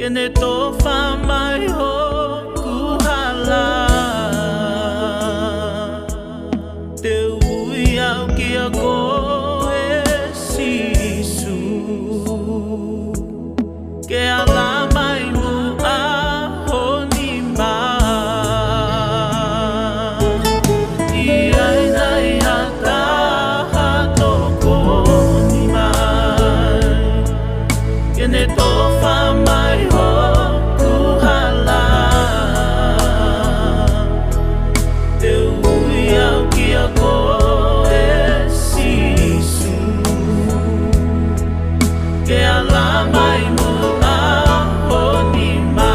ne tofa mai ho kuhala te ui au ki a koe sisu ke ala mai mu a honi ma I ai nai a taha toko ni mai ke ne tofa mai ho kuhala te ui au ki a koe sisu ke ala mai mu a honi ma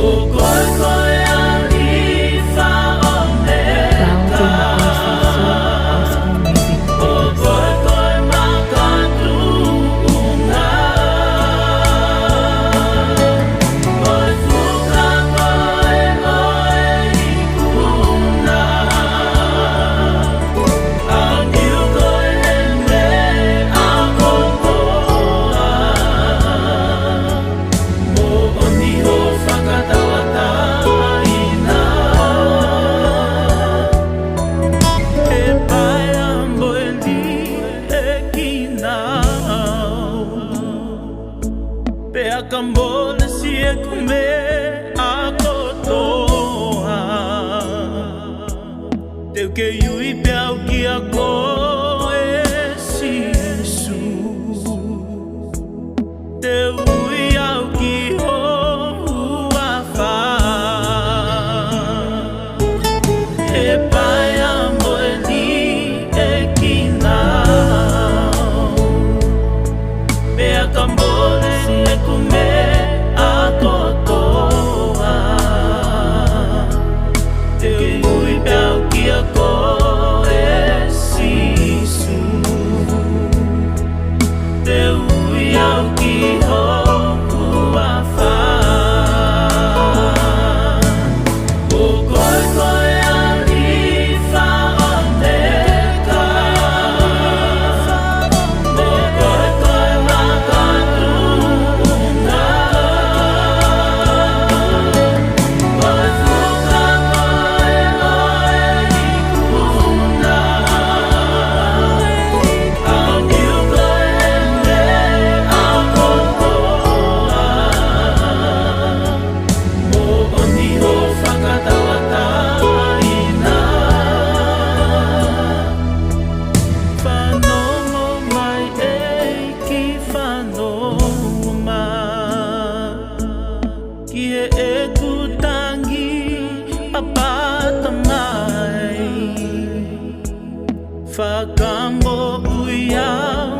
o koe koe ali fa o meka o koe koe makatu unga koe fuka koe oe I kuna au niu koe hene au kokoa mo oni ho whakatawata ina e pai a moeli e kinau pe a kambole si e kume a kotoa teu ke iui pe au ki a koe sisu te ui au ki ho uafa e pai a moeli e kinau pe a kambole si e kume a kotoa te ui pe au ki a koe sisu te ui au ki ho uafa o koe koe ali fa o meka o koe koe makatu unga koe fuka koe oe I kuna au niu koe hene au kokoa mo oni ho whakatawata ina whanongo mai e ki whanongo mai ki e kutangi apata mai whakambo ui au